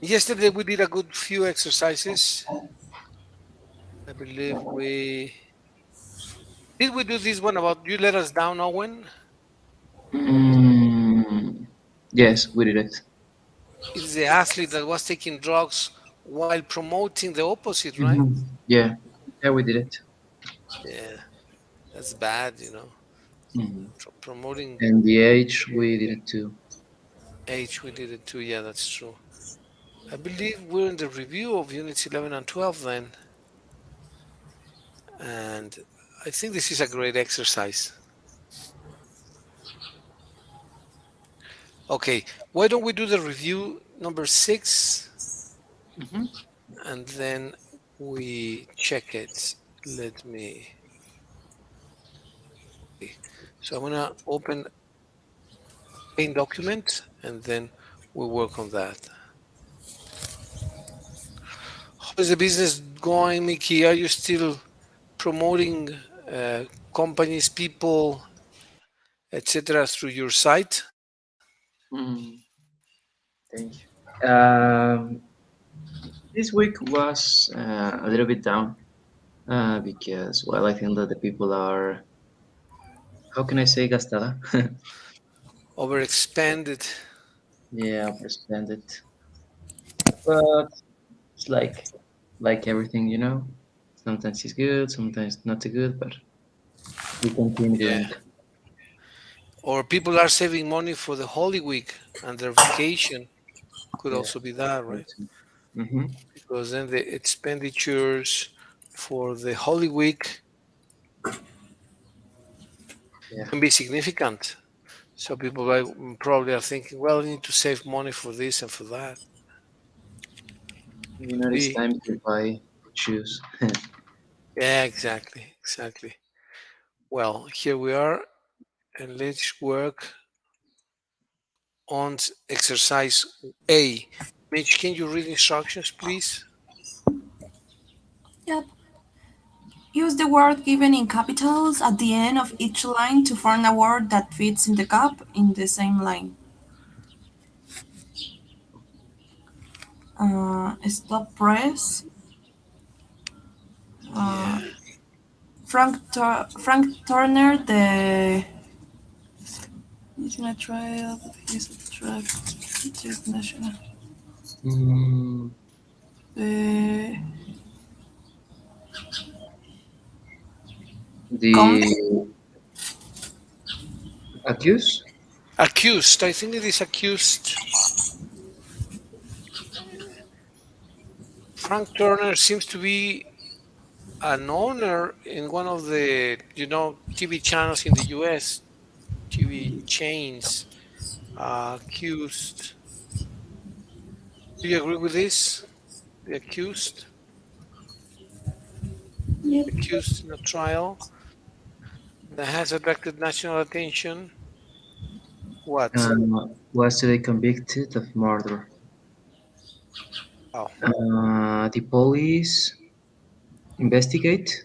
Yesterday we did a good few exercises. I believe we do this one about you let us down, Owen? Mm, yes, we did it. It's the athlete that was taking drugs while promoting the opposite, right? Yeah, yeah, we did it. Yeah, that's bad, Mhm. Promoting And the age, we did it too. age, we did it too. Yeah, that's true. I believe we're in the review of units 11 and 12 then. And I think this is a great exercise. Okay, why don't we do the review number 6 Hmm. and then we check it. Let me. So I'm gonna open main document and then we work on that. How is the business going, Mickey? Are you still promoting companies, people, etc. through your site? Mm, thank you. This week was a little bit down because, well, I think that the people are, how can I say, gastada? Overexpanded. Yeah, overspend it. But it's like everything, you know. Sometimes it's good, sometimes not so good, but we continue Yeah. doing. Or people are saving money for the Holy Week and their vacation. Could Yeah. also be that, right? Mm-hmm. Because then the expenditures for the Holy Week Yeah. can be significant. So people probably are thinking, well, I need to save money for this and for that. You know, Could it's be. time to buy shoes. Yeah, exactly, exactly. Well, here we are, and let's work on exercise A. Mitch, can you read instructions, please? Yep. Use the word given in capitals at the end of each line to form a word that fits in the gap in the same line. Stop press. Yeah. Uh, Frank Turner, the national trial, he's a track international. Mm, The the convict. accused? Accused. I think it is accused. Frank Turner seems to be an owner in one of the, TV channels in the US, TV chains. Accused. Do you agree with this? The accused? Yep. Accused in a trial that has attracted national attention. What? Was today convicted of murder. Oh, The police investigate.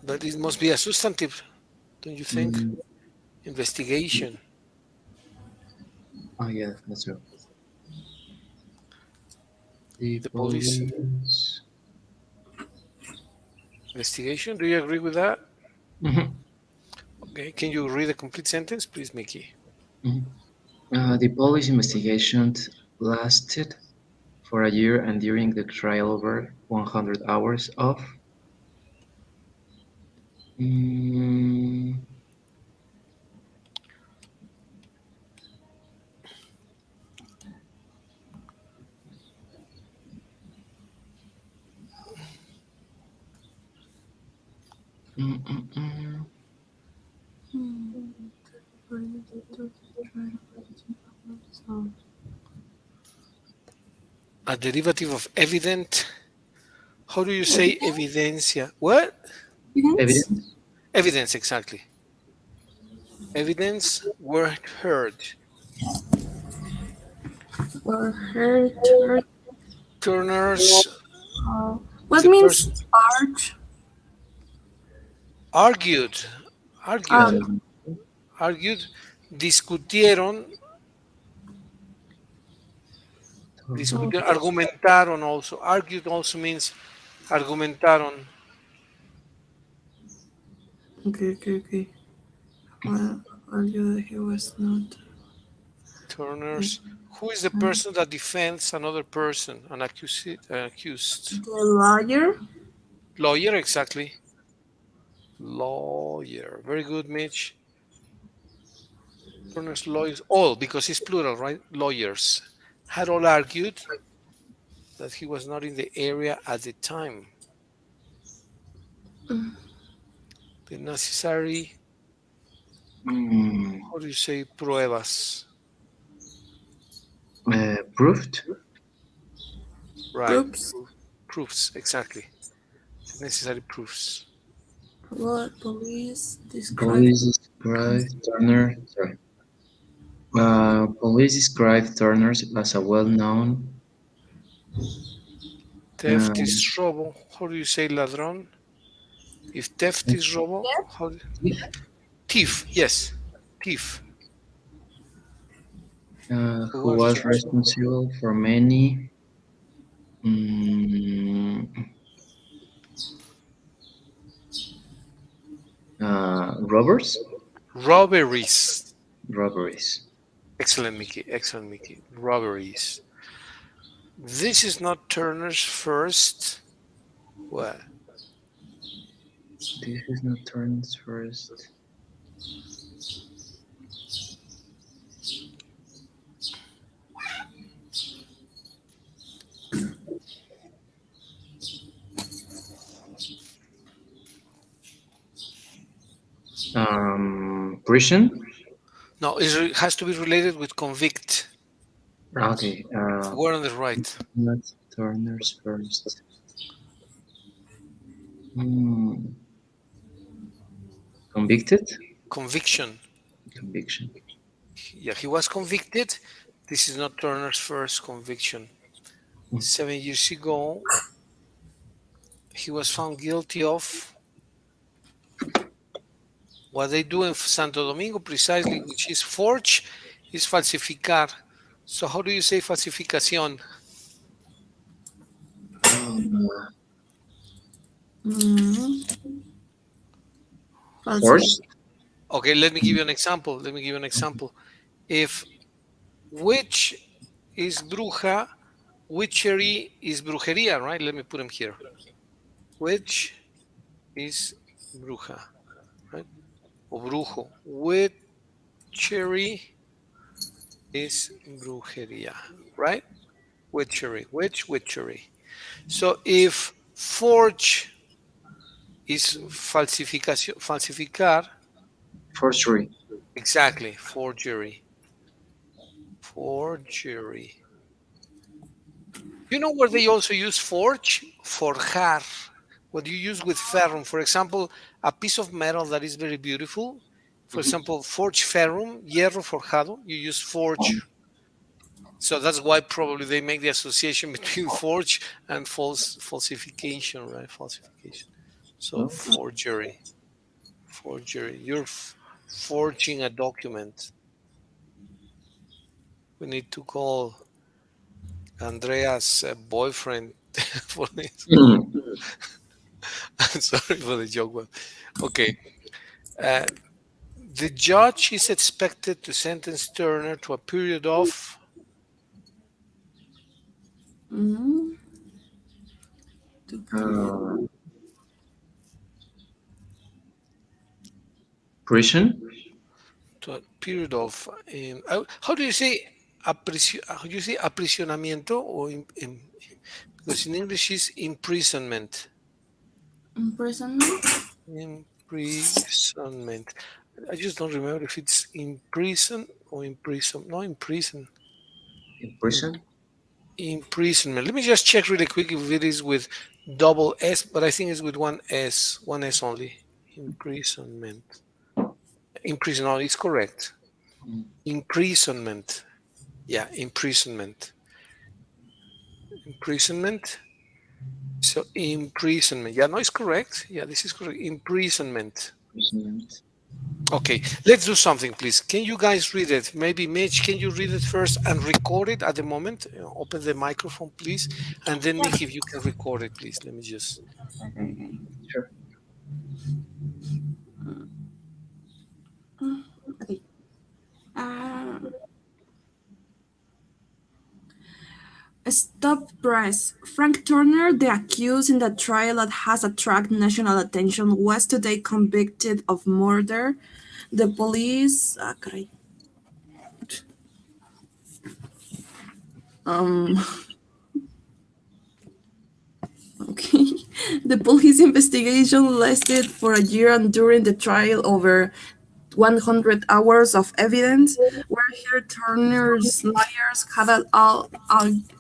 but it must be a substantive, don't you think? Mm, Investigation. oh yeah, that's true. The The police police. investigation. Do you agree with that? Mhm, Okay. Can you read a complete sentence, please, Mickey? mhm. The police investigation lasted for a year, and during the trial, over 100 hours of. Mm, mm, mm, mm. A derivative of evident. How do you say evidencia? What? Evidence Evidence. Evidence, exactly. Evidence were heard. were heard. Turner's, What the means person arch? argued, argued, Um, Uh, argued, discutieron, Discutieron, argumentaron also. Argued also means argumentaron. Okay, okay, okay. Well, argue that he was not Turners. Who is the person that defends another person? An accused. the lawyer. Lawyer, exactly. Lawyer. Very good, Mitch. Turners, lawyers. All, because it's plural, right? Lawyers. Had all argued that he was not in the area at the time. The necessary, Mm, how do you say, pruebas? proved. Right. Proofs. Proofs, exactly. The necessary proofs. What police describe. Police described Turner. Sorry. Police described Turner as a well-known. Theft is robo. How do you say ladrón? If theft is robo, how do Thief, thief, yes. Thief. Who who was was responsible? responsible for many mm, robbers, Robberies. robberies. Excellent, Mickey. Excellent, Mickey. Robberies. This is not Turner's first. What? This is not Turner's first. Prison. No, it has to be related with convict. Okay. Word on the right. Not Turner's first. Hmm. Convicted. Conviction. Conviction. Yeah, he was convicted. This is not Turner's first conviction. 7 years ago, he was found guilty of what they do in Santo Domingo precisely, which is forge, is falsificar. So how do you say falsificación? Mm, Force. Okay, let me give you an example. Let me give you an example. If witch is bruja, witchery is brujería, right? Let me put them here. Witch is bruja, right? O brujo. Witchery is brujería, right? Witchery, witchery. So if forge is falsificación, falsificar, Forgery. exactly, forgery. Forgery. You know where they also use forge? Forjar. What you use with ferrum. For example, a piece of metal that is very beautiful. For example, forge ferrum, hierro forjado. You use forge. So that's why probably they make the association between forge and falsification, right? Falsification. So Oh. forgery. Forgery. You're forging a document. We need to call Andrea's boyfriend for this. I'm sorry for the joke, but okay. The judge is expected to sentence Turner to a period of mm, Prison. to a period of how do you say how do you say aprisionamiento or because in English is imprisonment. imprisonment. Imprisonment. I just don't remember if it's in prison or in prison. No, in prison. In prison. Imprisonment. Let me just check really quick if it is with double S, but I think it's with one S only. Imprisonment. Imprisonment. It's correct. Imprisonment. Yeah, imprisonment. Imprisonment. So imprisonment. Yeah, no, it's correct. Yeah, this is correct. Imprisonment. Imprisonment. Okay, let's do something, please. Can you guys read it? Maybe Mitch, can you read it first and record it at the moment? Open the microphone, please. And then Yeah. Mickey, if you can record it, please. Let me just. Okay. Sure. Okay. Um, Stop press. Frank Turner, the accused in the trial that has attracted national attention, was today convicted of murder. The police. Caray. Um. Okay. The police investigation lasted for a year, and during the trial, over 100 hours of evidence, where here Turner's lawyers had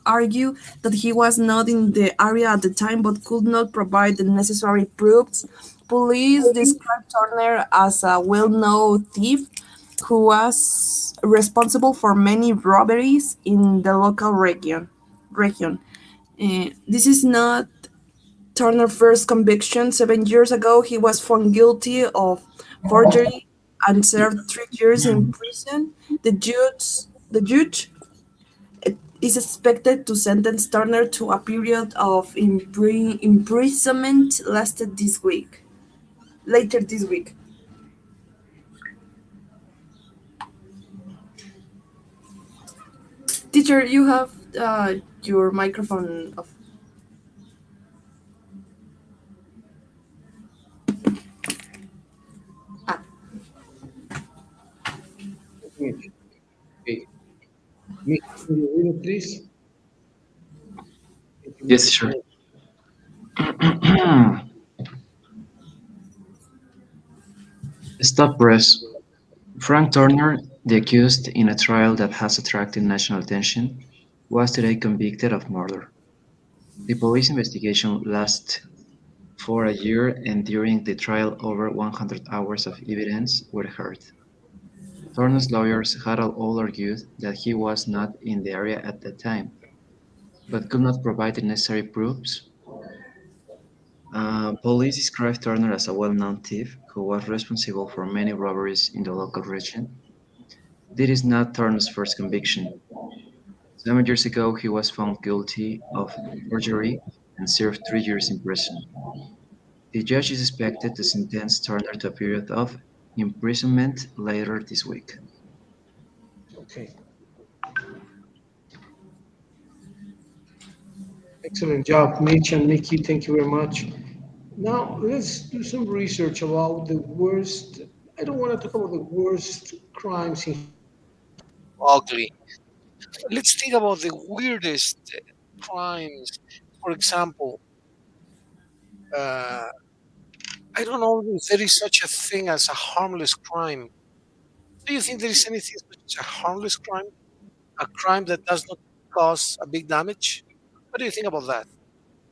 argue that he was not in the area at the time but could not provide the necessary proofs. Police described Turner as a well-known thief who was responsible for many robberies in the local region. This is not Turner's first conviction. 7 years ago, he was found guilty of forgery and served 3 years in prison. The judge is expected to sentence Turner to a period of imprisonment later this week. Teacher, you have your microphone off. Ah, Mitch. Okay. Mitch, can you read it, please? Thank you, Yes, Mitch. sure. Stop press. Frank Turner, the accused in a trial that has attracted national attention, was today convicted of murder. The police investigation lasted for a year, and during the trial, over 100 hours of evidence were heard. Turner's lawyers had all argued that he was not in the area at that time, but could not provide the necessary proofs. Police described Turner as a well-known thief who was responsible for many robberies in the local region. This is not Turner's first conviction. 7 years ago, he was found guilty of forgery and served 3 years in prison. The judge is expected to sentence Turner to a period of imprisonment later this week. Okay. Excellent job, Mitch and Mickey. Thank you very much. Now, let's do some research about the worst. I don't want to talk about the worst crimes in. Ugly. Let's think about the weirdest crimes. For example, uh, I don't know if there is such a thing as a harmless crime. Do you think there is anything such as a harmless crime? A crime that does not cause a big damage? What do you think about that?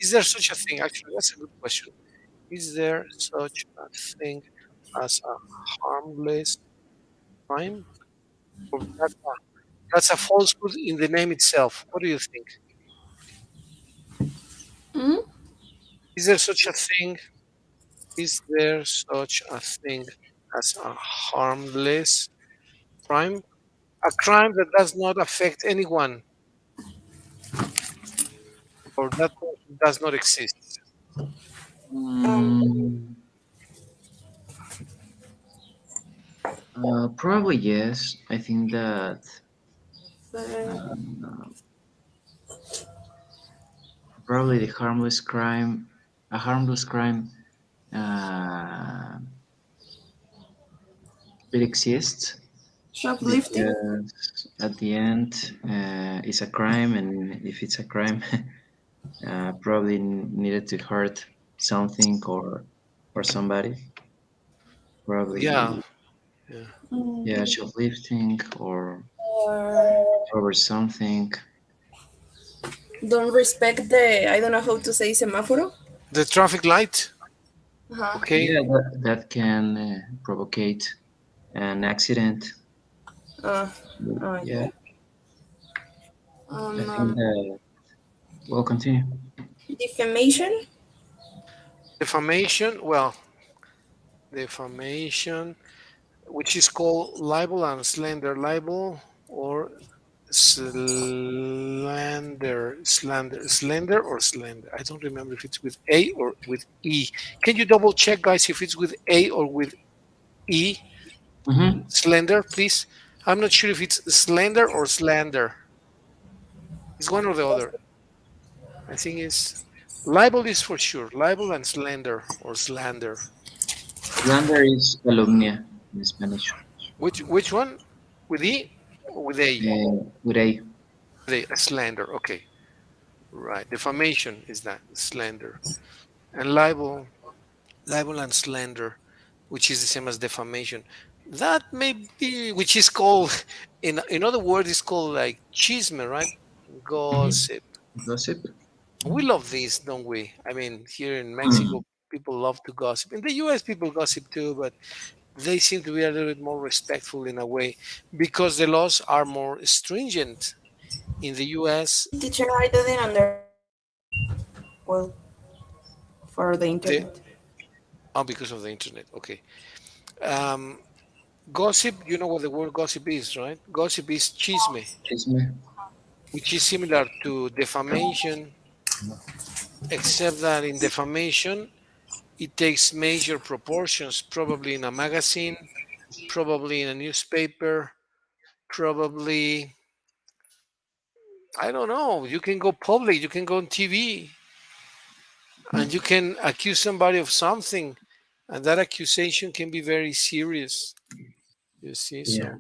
Is there such a thing? Actually, that's a good question. Is there such a thing as a harmless crime? Or that's a falsehood in the name itself. What do you think? mm? Is there such a thing? Is there such a thing as a harmless crime? A crime that does not affect anyone or that does not exist. Um, Mm, Probably yes. I think that uh, uh, probably a harmless crime, uh, it exists Shoplifting. because at the end, it's a crime, and if it's a crime, probably needed to hurt something or somebody. Yeah, Probably, yeah. yeah, Mm, shoplifting or or over something. don't respect the, I don't know how to say, semáforo. The traffic light. Uh-huh. Okay. Yeah, that can provocate an accident. Uh, Yeah, yeah. I think that. Well, continue. Defamation. Defamation. Well, defamation. which is called libel and slander. Libel or slender or slender. I don't remember if it's with A or with E. Can you double check, guys, if it's with A or with E? Mm-hmm. Slender, please. I'm not sure if it's slender or slander. It's one or the other. I think it's libel is for sure. Libel and slender or slander. Slander is calumnia in Spanish. Which one? With E or with A? With A. With A, slander. Okay, right. Defamation is that slander, and libel and slander, which is the same as defamation. That may be, which is called, in other words, it's called like chisme, right? Mm-hmm. Gossip. Gossip. We love this, don't we? I mean, here in Mm. Mexico, people love to gossip. In the US, people gossip too, but they seem to be a little bit more respectful in a way because the laws are more stringent. In the US, Teacher, I didn't understand. Well, for the they, internet. oh, because of the internet. Okay. Um, Gossip, you know what the word gossip is, right? Gossip is chisme, Chisme. which is similar to defamation, except that in defamation, it takes major proportions, probably in a magazine, probably in a newspaper, probably, I don't know, you can go public, you can go on TV, and you can accuse somebody of something, and that accusation can be very serious. You see, Yeah.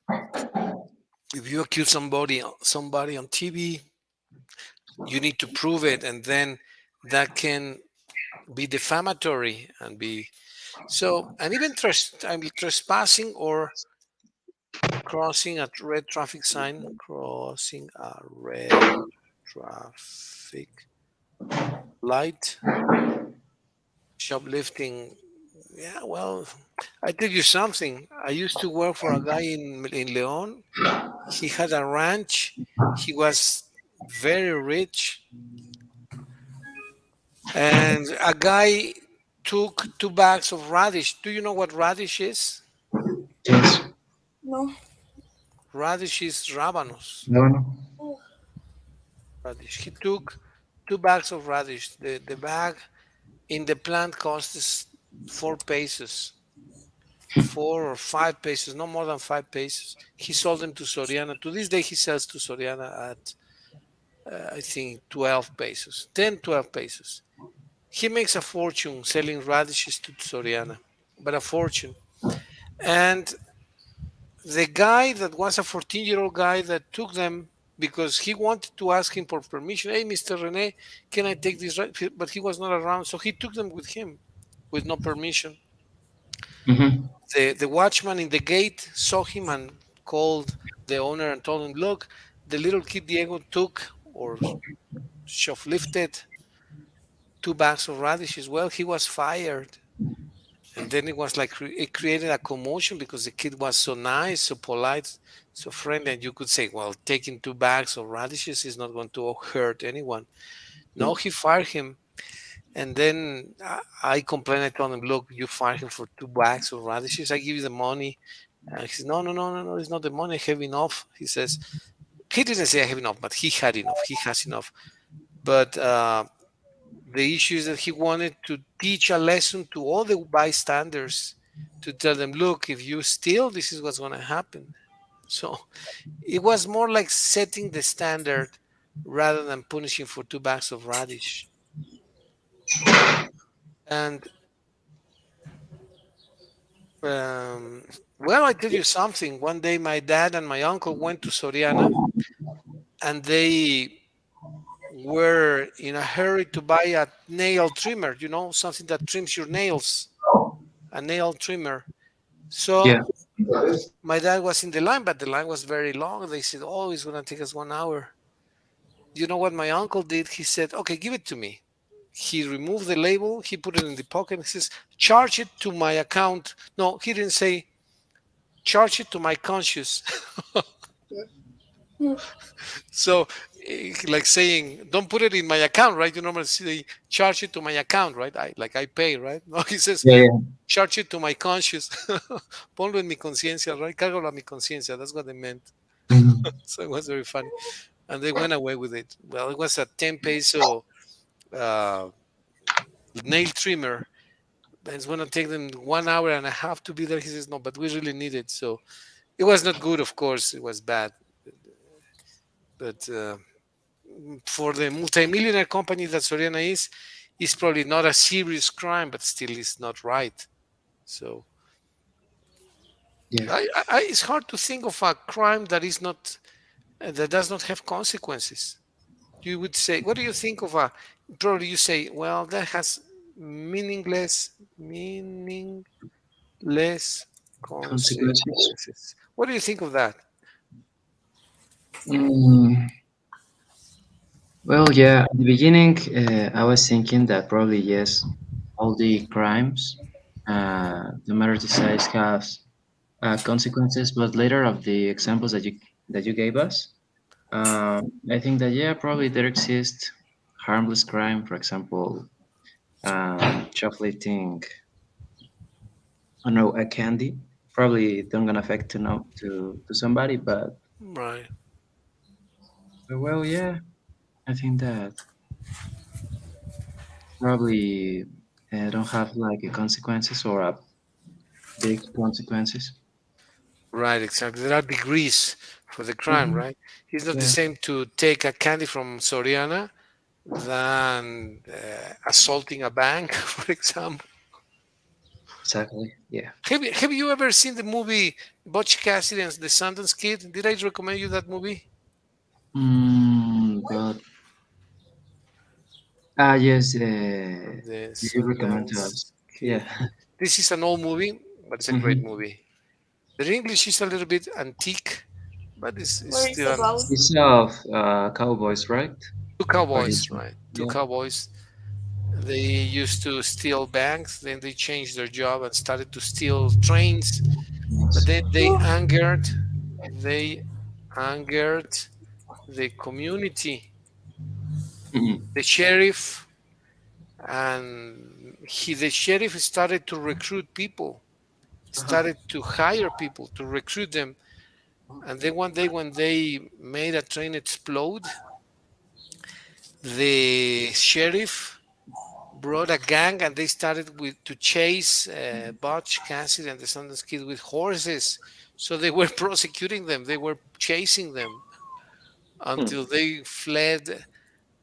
so if you accuse somebody on TV, you need to prove it, and then that can be defamatory and be so. And even trespassing or crossing a red traffic sign, crossing a red traffic light, shoplifting. Yeah, well, I tell you something. I used to work for a guy in Leon. He had a ranch. He was very rich, and a guy took 2 bags of radish. Do you know what radish is? Yes. No. Radish is rábanos. No, no. Radish. He took 2 bags of radish. The bag in the plant costs 4 pesos, 4 or 5 pesos, no more than 5 pesos. He sold them to Soriana. To this day, he sells to Soriana at I think 12 pesos, 10, 12 pesos. He makes a fortune selling radishes to Soriana, but a fortune. And the guy that was a 14-year-old guy that took them because he wanted to ask him for permission. Hey, Mr. Rene, can I take this? But he was not around, so he took them with him with no permission. Mm-hmm. The watchman in the gate saw him and called the owner and told him, look, the little kid Diego took or shoplifted 2 bags of radishes. Well, he was fired. And then it was like it created a commotion because the kid was so nice, so polite, so friendly. And you could say, well, taking 2 bags of radishes is not going to hurt anyone. No, he fired him. And then I complained. I told him, look, you fired him for 2 bags of radishes. I give you the money. He says, no, no, no, no, no, it's not the money. I have enough. He says, he didn't say I have enough, but he had enough. He has enough. But the issue is that he wanted to teach a lesson to all the bystanders to tell them, look, if you steal, this is what's going to happen. So it was more like setting the standard rather than punishing for 2 bags of radish. And um, well, I tell you something. One day, my dad and my uncle went to Soriana, and they were in a hurry to buy a nail trimmer. You know, something that trims your nails, a nail trimmer. So Yeah. my dad was in the line, but the line was very long. They said, oh, it's going to take us 1 hour. You know what my uncle did? He said, okay, give it to me. He removed the label, he put it in the pocket, he says, charge it to my account. No, he didn't say, charge it to my conscience. So, like saying, don't put it in my account, right? You normally say, charge it to my account, right? I pay, right? No, he says, Yeah, yeah. charge it to my conscience. Ponlo en mi conciencia, right? Cárgalo a mi conciencia. That's what they meant. Mhm. So it was very funny. And they went away with it. Well, it was a 10 peso uh, nail trimmer. And it's going to take them 1 hour and a half to be there. He says, no, but we really need it. So it was not good, of course. It was bad. But for the multimillionaire company that Soriana is, it's probably not a serious crime, but still it's not right. So Yeah. it's hard to think of a crime that is not that does not have consequences. You would say, what do you think of a? Probably you say, well, that has meaningless Consequences. consequences. What do you think of that? Mm, well, yeah. At the beginning, I was thinking that probably yes, all the crimes, no matter the size, have consequences. But later, of the examples that you gave us, I think that yeah, probably there exists harmless crime. For example, shoplifting. I don't know, a candy. Probably don't gonna affect to know to somebody, Right. but well, yeah. I think that probably don't have like a consequences or a big consequences. Right, exactly. There are degrees for the crime, Hmm. right? It's not the Yeah, same to take a candy from Soriana than assaulting a bank, for example. exactly. Yeah. Have you ever seen the movie Butch Cassidy and the Sundance Kid? Did I recommend you that movie? But yes, The you recommend to us. Sundance Yeah. Kid. This is an old movie, but it's a great Hmm. movie. The English is a little bit antique, but it's Where is still an about? It's of cowboys, right? two Or cowboys, it's right? Two yeah. cowboys. They used to steal banks, then they changed their job and started to steal trains. But Nice. then they angered the community, Hmm. the sheriff, and the sheriff started to recruit people, started to hire people to recruit them. And then one day when they made a train explode, the sheriff brought a gang and they started to chase Butch Cassidy and the Sundance Kid with horses. So they were prosecuting them. They were chasing them Hmm. until they fled.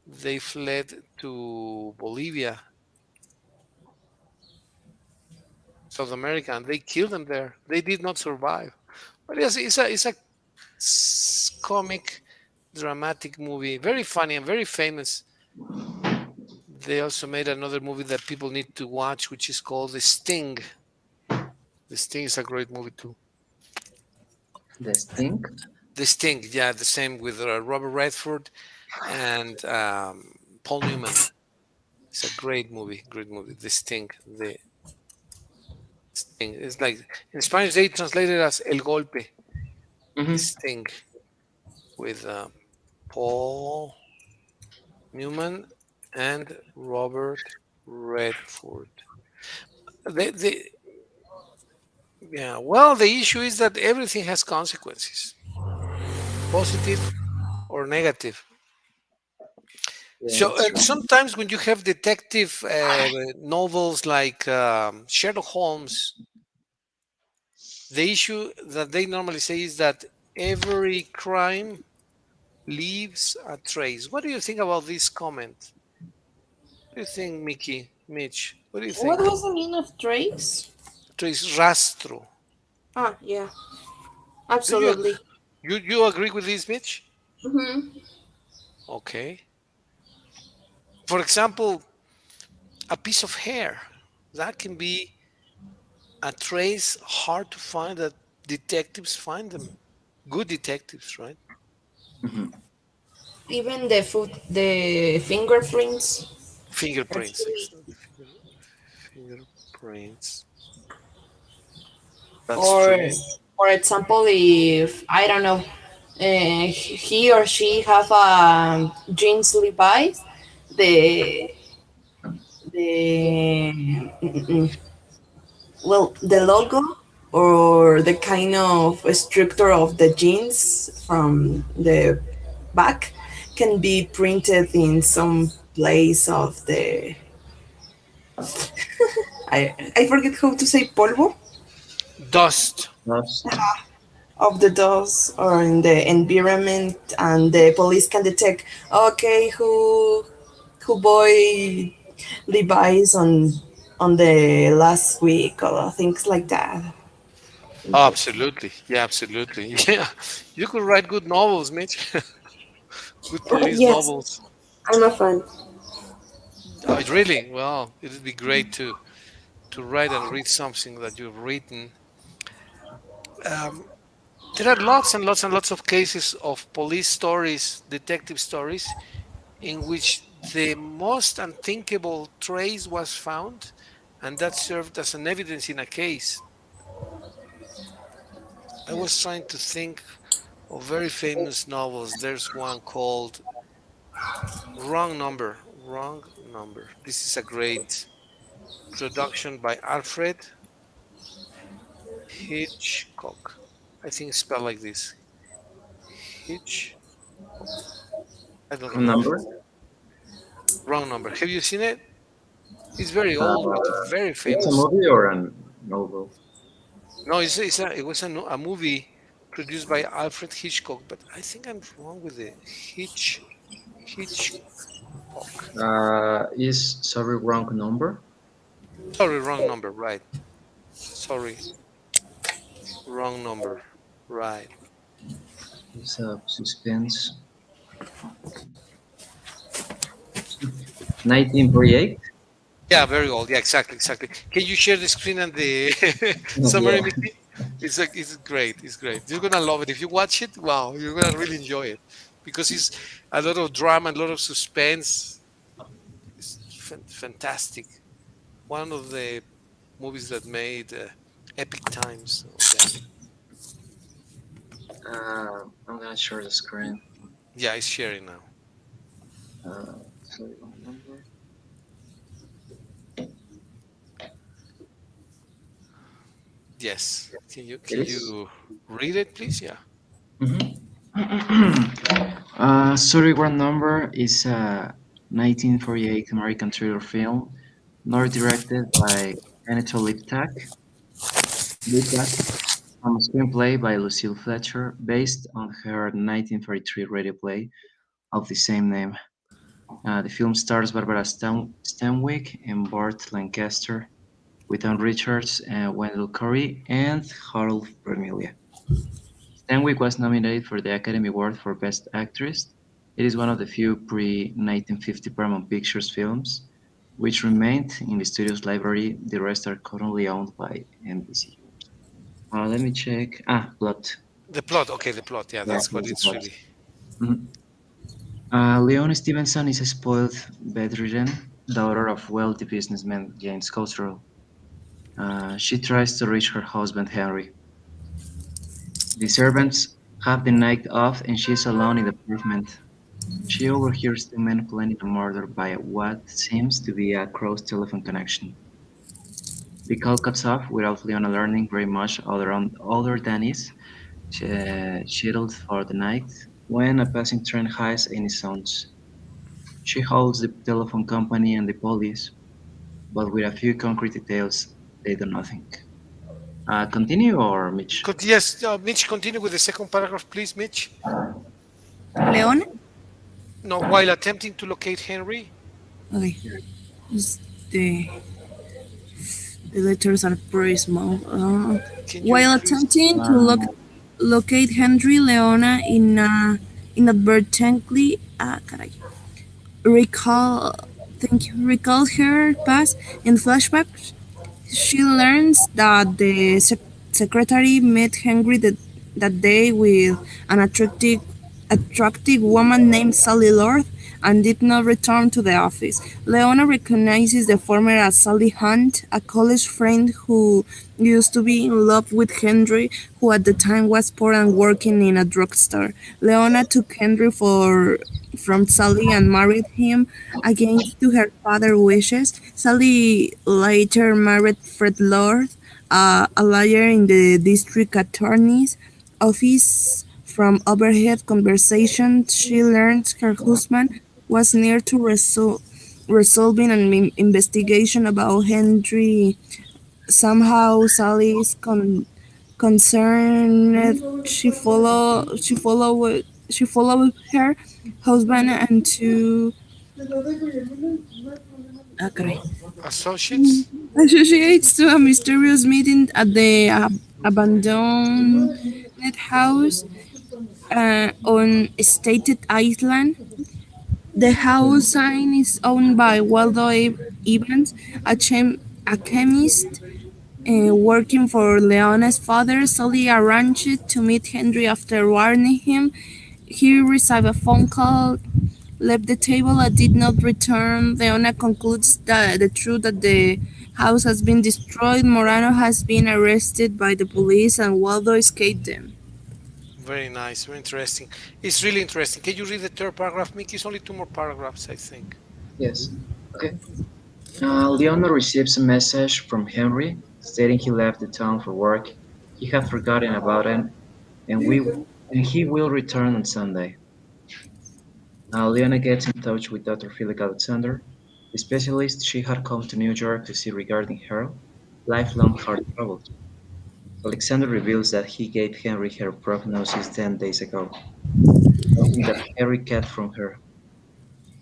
They fled to Bolivia, South America, and they killed them there. They did not survive. But yes, it's a comic, dramatic movie, very funny and very famous. They also made another movie that people need to watch, which is called The Sting. The Sting is a great movie too. The stink. The Sting, yeah, the same with Robert Redford and Paul Newman. It's a great movie, great movie. The Sting, the Sting. It's like in Spanish they translated it as El Golpe. The Hmm. Sting with Paul Newman and Robert Redford. They, yeah. Well, the issue is that everything has consequences, positive or negative. Yeah, So that's true. sometimes when you have detective novels like Sherlock Holmes, the issue that they normally say is that every crime leaves a trace. What do you think about this comment? What do you think, Mickey, Mitch? What do you What think? was the meaning of trace? Trace rastro. Ah, yeah, Do you absolutely. you agree with this, Mitch? Mm-hmm. Okay. For example, a piece of hair that can be a trace hard to find that detectives find them. Good detectives, right? Hmm. Even the fingerprints. Fingerprints, Actually, exactly. Fingerprints. That's or true. for example, if I don't know, he or she have jeans Levi's, the the well, the logo or the kind of structure of the jeans from the back can be printed in some place of the I forget how to say polvo Dust. Lost. of the dust or in the environment, and the police can detect, okay, who boy Levi's on the last week or things like that. Oh, Interesting. absolutely. Yeah, absolutely. Yeah. You could write good novels, Mitch. Good police Yes, novels. I'm a fan. Oh, really? Well, it would be great to write and read something that you've written. Um, there are lots and lots and lots of cases of police stories, detective stories, in which the most unthinkable trace was found, and that served as an evidence in a case. I was trying to think of very famous novels. There's one called Wrong Number. Wrong Number. This is a great production by Alfred Hitchcock. I think it's spelled like this. Hitchcock. I don't Phone remember. number? Wrong Number. Have you seen it? It's very Uh, old, but very it's a famous. movie or a novel? No, it was a movie produced by Alfred Hitchcock, but I think I'm wrong with the Hitchcock. Is sorry wrong number? Sorry, wrong number. Right. Sorry, wrong number. Right. It's a suspense. 1948? Yeah, very old. Yeah, exactly, exactly. Can you share the screen and the summary, Yeah. Mickey? It's like it's great. It's great. You're gonna love it if you watch it. Wow, you're gonna really enjoy it because it's a lot of drama, a lot of suspense. It's fantastic. One of the movies that made epic times. So, yeah, I'm gonna share the screen. yeah, it's sharing now. Sorry wrong number. Yes. It Can is. you read it, please? Yeah. Mhm. Sorry, Wrong Number is a 1948 American thriller film, not directed by Anatole Liptak, from a screenplay by Lucille Fletcher, based on her 1943 radio play of the same name. The film stars Barbara Stanwyck and Burt Lancaster, with Ann Richards, Wendell Corey, and Harold Vermilia. Stanwyck was nominated for the Academy Award for Best Actress. It is one of the few pre-1950 Paramount Pictures films which remained in the studio's library. The rest are currently owned by NBC. Let me check. Plot. The plot. Okay, the plot. Yeah, Yeah, that's what here's the it's plot. really. Mhm. Leone Stevenson is a spoiled, bedridden daughter of wealthy businessman James Cottrell. She tries to reach her husband Henry. The servants have the night off and she is alone in the apartment. She overhears two men planning a murder by what seems to be a cross telephone connection. The call cuts off without Leona learning very much other than is scheduled for the night when a passing train has any sounds. She holds the telephone company and the police, but with a few concrete details, they do nothing. Continue or Mitch? Yes, Mitch, continue with the second paragraph, please, Mitch. Leon? No, while attempting to locate Henry. Okay. It's the letters are pretty small. Can you While increase? attempting to Um, locate Henry, Leona inadvertently caray, recall recall her past in flashbacks. She learns that the secretary met Henry that day with an attractive woman named Sally Lord, and did not return to the office. Leona recognizes the former as Sally Hunt, a college friend who used to be in love with Henry, who at the time was poor and working in a drugstore. Leona took Henry from Sally and married him against to her father's wishes. Sally later married Fred Lord, a lawyer in the district attorney's office. From overhead conversations, she learned her husband was near to resolving an investigation about Henry. Somehow, Sally is concerned. She followed her husband and to caray, Associates? associates to a mysterious meeting at the abandoned house on Stated Island. The house sign is owned by Waldo Evans, a chemist working for Leona's father. Sully arranged to meet Henry after warning him. He received a phone call, left the table, and did not return. Leona concludes that the truth that the house has been destroyed. Morano has been arrested by the police, and Waldo escaped them. Very nice, very interesting. It's really interesting. Can you read the third paragraph, Mickey? It's only two more paragraphs, I think. Yes. Okay. Leona receives a message from Henry stating he left the town for work. He had forgotten about it, and he will return on Sunday. Leona gets in touch with Dr. Philip Alexander, the specialist she had come to New York to see regarding her lifelong heart troubles. Alexander reveals that he gave Henry her prognosis 10 days ago, something that Henry kept from her.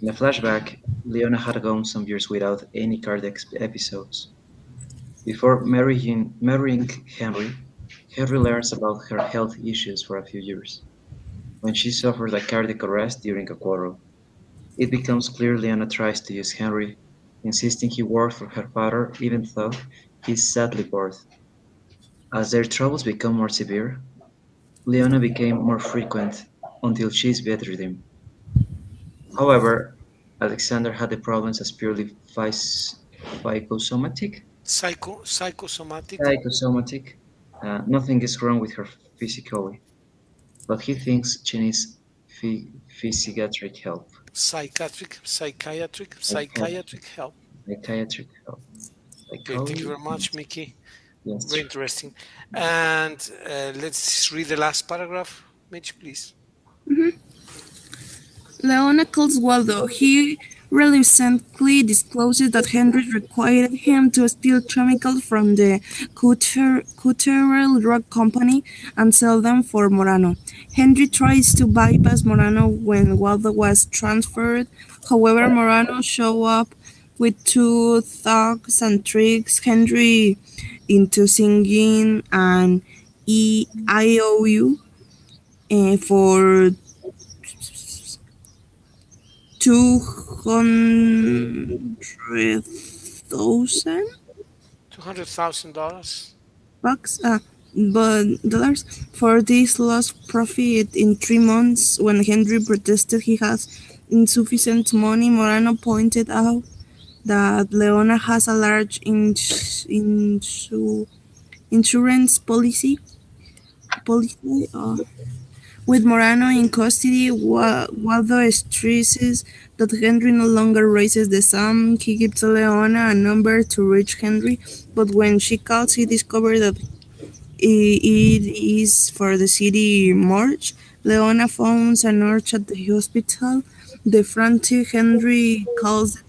In a flashback, Leona had gone some years without any cardiac episodes. Before marrying Henry, Henry learns about her health issues for a few years, when she suffered a cardiac arrest during a quarrel. It becomes clear Leona tries to use Henry, insisting he worked for her father even though he's sadly bored. As their troubles become more severe, Leona became more frequent until she's bettered him. However, Alexander had the problems as purely psychosomatic. Psychosomatic, Psychosomatic. Nothing is wrong with her physically, but he thinks she needs psychiatric help. psychiatric help. Psychiatric help. Okay, thank you Psychology? very much, Mickey. Yes. Very interesting. And let's read the last paragraph, Mitch, please. Leona calls Waldo. He reluctantly discloses that Henry required him to steal chemicals from the Cutterell Drug Company and sell them for Morano. Henry tries to bypass Morano when Waldo was transferred. However, Morano shows up with two thugs and tricks Henry into singing an IOU for 200,000 $200,000. bucks, but dollars for this lost profit in 3 months. When Henry protested he has insufficient money, Morano pointed out that Leona has a large insurance policy. With Morano in custody, Waldo stresses that Henry no longer raises the sum. He gives Leona a number to reach Henry, but when she calls, he discovers that it is for the city morgue. Leona phones a nurse at the hospital. The frantic Henry calls the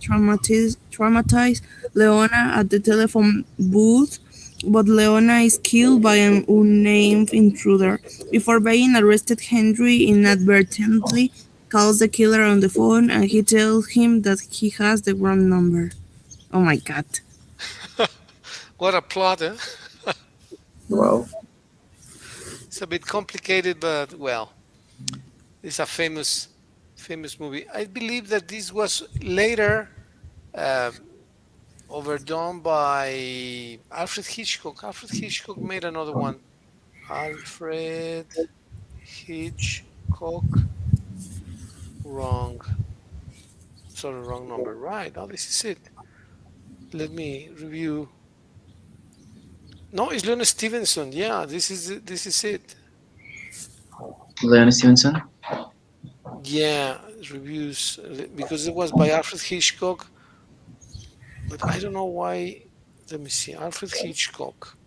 traumatized Leona at the telephone booth, but Leona is killed by an unnamed intruder. Before being arrested, Henry inadvertently calls the killer on the phone and he tells him that he has the wrong number. Oh my god. What a plot, eh? Wow. It's a bit complicated, but well, it's a famous movie. I believe that this was later uh, overdone by Alfred Hitchcock. Alfred Hitchcock made another one. Alfred Hitchcock, wrong. Sorry, wrong number. Right. Oh, this is it. Let me review. No, it's Leon Stevenson. Yeah, this is it. Leon Stevenson. Yeah, reviews because it was by Alfred Hitchcock, but I don't know why. Let me see, Alfred Hitchcock.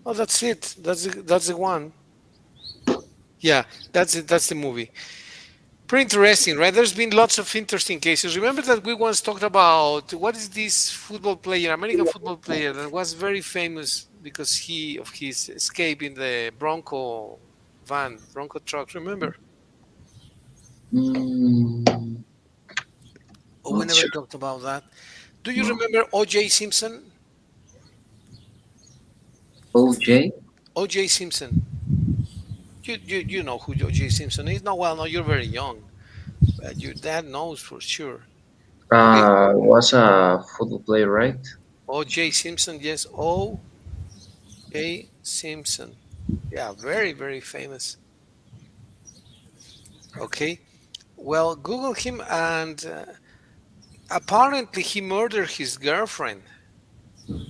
Oh, that's it. That's the one. Yeah, that's it. That's the movie. Pretty interesting, right? There's been lots of interesting cases. Remember that we once talked about what is this football player, American football player that was very famous because of his escape in the Bronco truck. Remember? Mm, Oh, we not never sure. talked about that. Do you No. remember O.J. Simpson? OJ. O.J. Simpson. You know who O.J. Simpson is? No, well, no, you're very young, but your dad knows for sure. Okay, Was a football player, right? O.J. Simpson, yes, O.J. Simpson. Yeah, very, very famous. Okay, well, Google him, and apparently he murdered his girlfriend.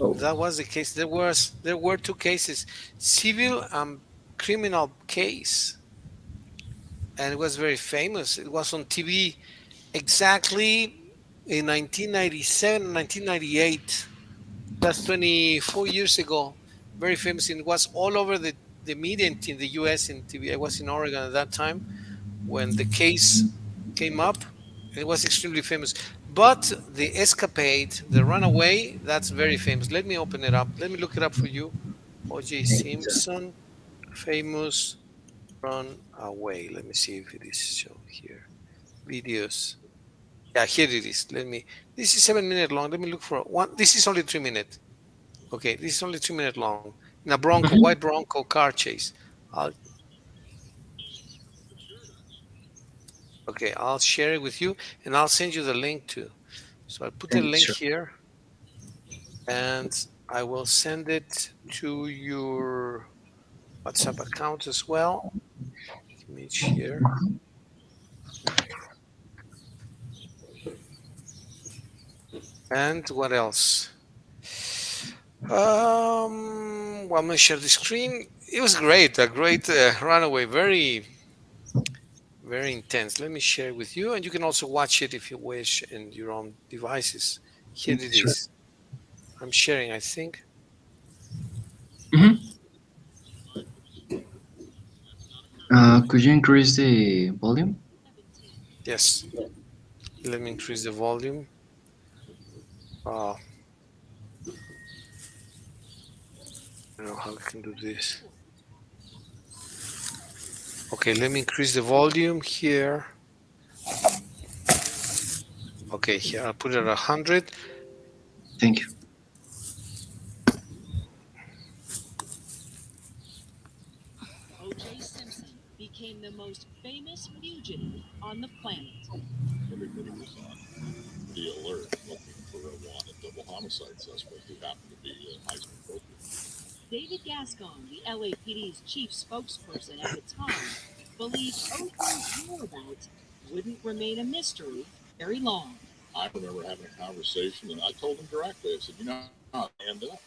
Oh, That was the case. There were two cases, civil and criminal case, and it was very famous. It was on TV exactly in 1997, 1998. That's 24 years ago. Very famous. And it was all over the media in the US in TV. I was in Oregon at that time when the case came up. It was extremely famous. But the escapade, the runaway, that's very famous. Let me open it up. Let me look it up for you. O.J. thank you, sir. Simpson, famous runaway. Let me see if it is shown here. Videos. Yeah, here it is. This is 7 minutes long. Let me look for one. This is only 3 minutes. Okay, this is only 3 minutes long. In a Bronco, white Mhm. Bronco car chase. I'll, okay, I'll share it with you and I'll send you the link too. So I'll put the Thank you, link sir. here and I will send it to your WhatsApp account as well. Image here. And what else? Well, I'm gonna share the screen. It was great, a great runaway, very, very intense. Let me share with you, and you can also watch it if you wish in your own devices. Here Thank you, it sir. is. I'm sharing, I think. Mhm. Could you increase the volume? Yes. Let me increase the volume. I don't know how I can do this. Okay, let me increase the volume here. Okay, here I'll put it at 100. Thank you. O.J. Simpson became the most famous fugitive on the planet. Everybody was on the alert looking for a wanted double homicide suspect who happened to be a high school trophy. David Gascon, the LAPD's chief spokesperson at the time, believed O.J.'s whereabouts wouldn't remain a mystery very long. I remember having a conversation, and I told him directly. I said, "You know, how I end up.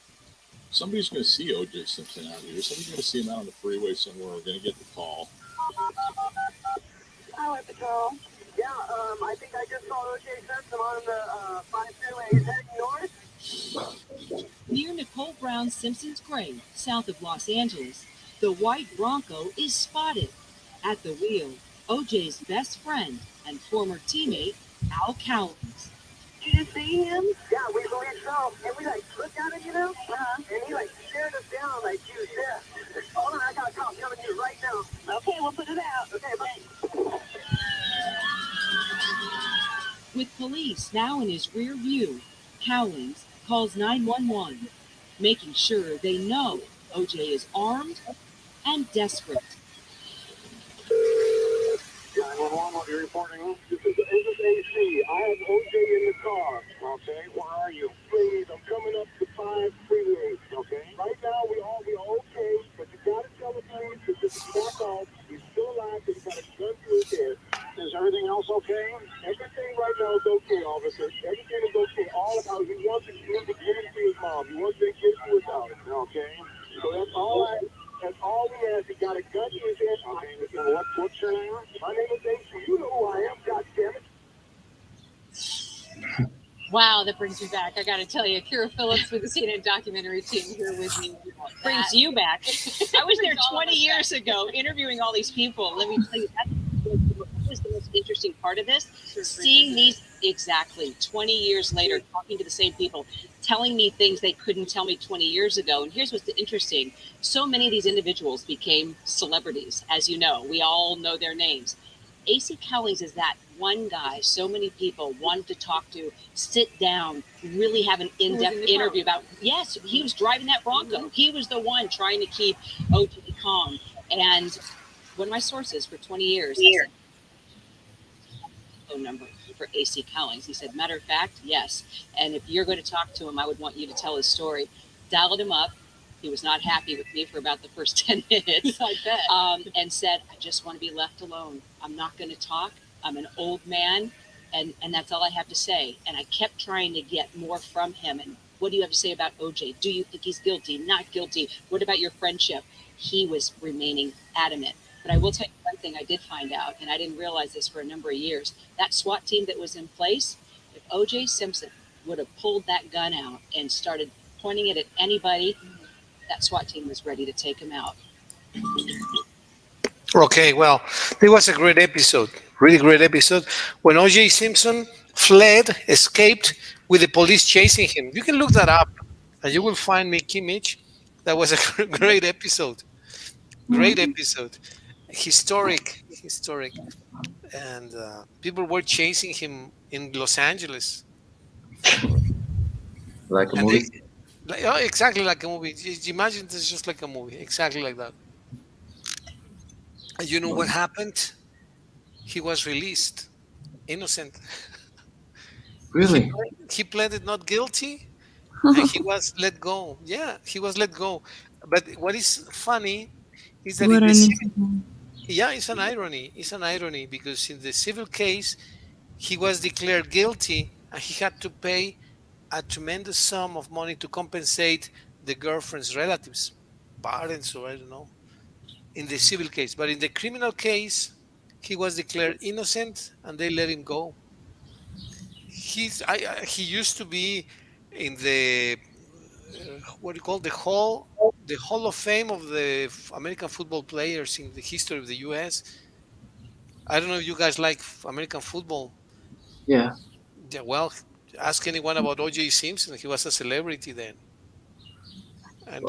Somebody's going to see O.J. Simpson out here. Somebody's going to see him out on the freeway somewhere. We're going to get the call." Highway Patrol. Yeah, I think I just saw O.J. Simpson on the 5 he's heading north. Near Nicole Brown Simpson's grave, south of Los Angeles, the white Bronco is spotted. At the wheel, O.J.'s best friend and former teammate, Al Cowens. Did you see him? Yeah, we believe so. And we looked at him, and he stared us down like he was dead. Hold on, I got a call coming to you right now. Okay, we'll put it out. Okay, bye. With police now in his rear view, Cowens calls 911, making sure they know O.J. is armed and desperate. 911, what are you reporting? This is AC. I have O.J. in the car. Okay, where are you? Please, I'm coming up to 5 freeway. Okay. Right now, we all okay, but you gotta tell the police to just back off. He's still alive, but he got a gun to his head. Is everything else okay? Everything right now is okay, officer. listen, everything is okay. All about he wants to give the kid to his mom. He wants to get to his house. Okay? So that's all we ask. He got a gun to his head. Okay, so what's your name? My name is Ace. You know who I am, God damn it. Wow, that brings me back. I got to tell you, Kira Phillips with the CNN documentary team here with me brings you back. I was there 20 years ago interviewing all these people. Let me tell you, that was the most interesting part of this. Seeing these exactly 20 years later, talking to the same people, telling me things they couldn't tell me 20 years ago. And here's what's interesting. So many of these individuals became celebrities, as you know. We all know their names. AC Cowlings is that one guy so many people wanted to talk to, sit down, really have an in-depth interview about. Yes, he was driving that Bronco. He was the one trying to keep OJ calm. And one of my sources for 20 years, I said, phone number for AC Cowlings. He said, matter of fact, yes. And if you're going to talk to him, I would want you to tell his story. Dialed him up. He was not happy with me for about the first 10 minutes. I bet. And said, I just want to be left alone. I'm not going to talk. I'm an old man. And that's all I have to say. And I kept trying to get more from him. And what do you have to say about OJ? Do you think he's guilty? Not guilty? What about your friendship? He was remaining adamant. But I will tell you one thing I did find out, and I didn't realize this for a number of years. That SWAT team that was in place, if OJ Simpson would have pulled that gun out and started pointing it at anybody, that SWAT team was ready to take him out. Okay, well, it was a great episode, really great episode. When O.J. Simpson fled, escaped with the police chasing him. You can look that up, and you will find Mickey Mitch. That was a great episode. Great episode. Historic. And people were chasing him in Los Angeles. Like a And they, movie. like, oh, exactly like a movie. Imagine this just like a movie, exactly like that. And you know what Well, happened? He was released, innocent. really? He pleaded not guilty, and he was let go. Yeah, he was let go. But what is funny is that in What the an civil, incident. yeah, it's an irony. It's an irony because in the civil case, he was declared guilty, and he had to pay a tremendous sum of money to compensate the girlfriend's relatives, parents, or I don't know, in the civil case. But in the criminal case, he was declared innocent, and they let him go. He used to be in the what do you call the Hall of Fame of the American football players in the history of the U.S. I don't know if you guys like American football. Yeah. Yeah, well, ask anyone about O.J. Simpson. He was a celebrity then, and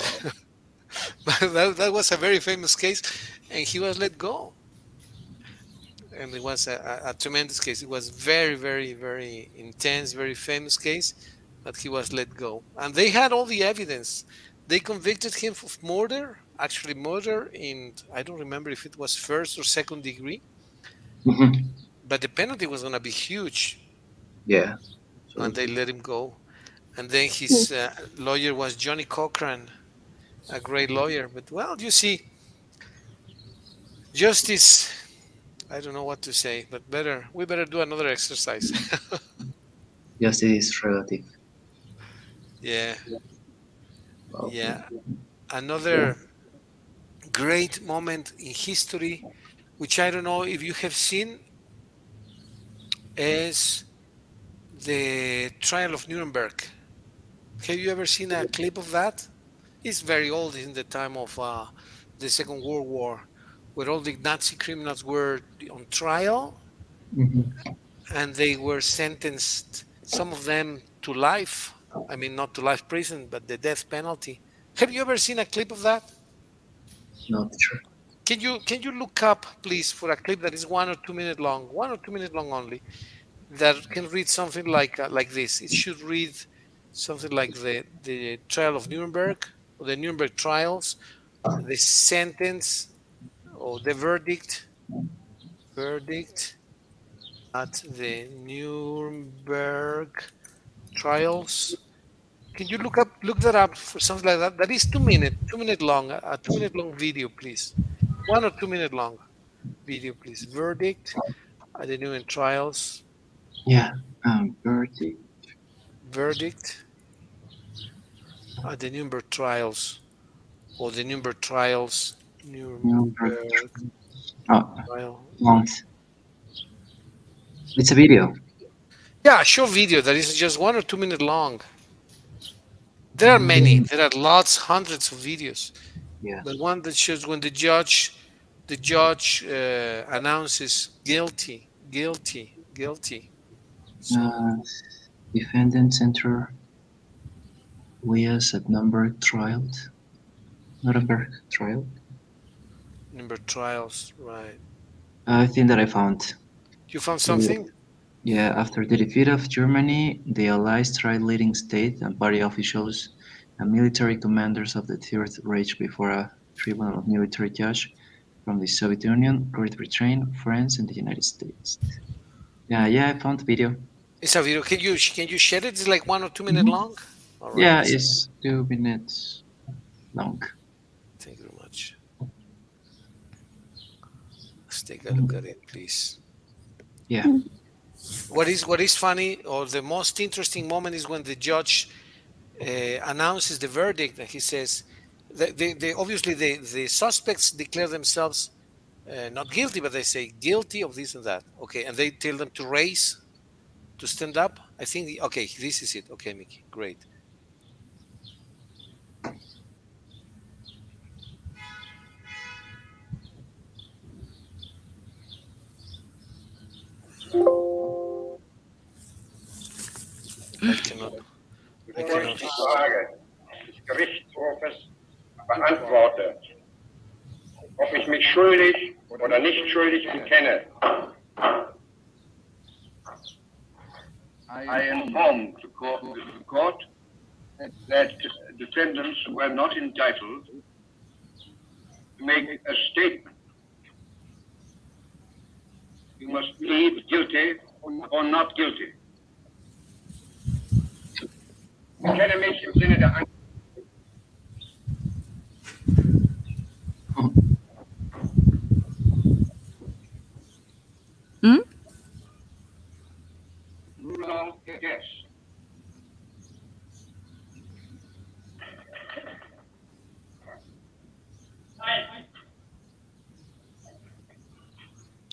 Well, that was a very famous case, and he was let go. And it was a tremendous case. It was very intense, very famous case, but he was let go. And they had all the evidence. They convicted him of murder, actually murder in, I don't remember if it was first or second degree, mhm. but the penalty was going to be huge, Yeah. and they Absolutely. let him go. And then his lawyer was Johnny Cochran, a great lawyer. But well, you see, justice. I don't know what to say, but we better do another exercise. Justice is relative. Yeah, Well, yeah. yeah. Another great moment in history, which I don't know if you have seen, is the Trial of Nuremberg. Have you ever seen a clip of that? It's very old, in the time of the Second World War, where all the Nazi criminals were on trial Hmm. and they were sentenced, some of them to life. I mean, not to life prison, but the death penalty. Have you ever seen a clip of that? Not sure. Can you look up, please, for a clip that is 1 or 2 minutes long, 1 or 2 minutes long only, that can read something like this? It should read something like the trial of Nuremberg, or the Nuremberg trials, the sentence or the verdict at the Nuremberg trials. Can you look that up for something like that? That is 2 minutes, 2 minute long, a 2 minute long video, please. 1 or 2 minute long video, please. Verdict at the Nuremberg trials. Yeah. Verdict. Verdict at the Nuremberg trials, or the Nuremberg trials, Nuremberg. Nuremberg Oh, trial. month. It's a video. Yeah, a short video that is just 1 or 2 minute long. There are many. Mm, There are lots, hundreds of videos. yeah. But one that shows when the judge announces guilty, guilty, guilty. So Uh, Defendant center Wias at Nuremberg trial. Nuremberg trial. number trials, right? I think that I found. You found Yeah, something? yeah, after the defeat of Germany, the Allies tried leading state and party officials and military commanders of the Third Reich before a tribunal of military judge from the Soviet Union, Great Britain, France, and the United States. Yeah, I found the video. It's a video. Can you share it? It's like 1 or 2 minute Mhm. long. All right. Yeah, it's 2 minutes long. Thank you very much. Let's take a look at it, please. Yeah. What is funny, or the most interesting moment, is when the judge announces the verdict, and he says, obviously the suspects declare themselves not guilty, but they say guilty of this and that. Okay, and they tell them to raise, to stand up. I think. Okay, this is it. Okay, Mickey, great. I cannot. I cannot. Die Frage des Gerichtshofes beantworte, ob ich mich schuldig oder nicht schuldig bekenne. I informed the court that defendants were not entitled to make a statement. You must plead guilty or not guilty. Ich kenne mich im Sinne der Hmm? Ruler, yes.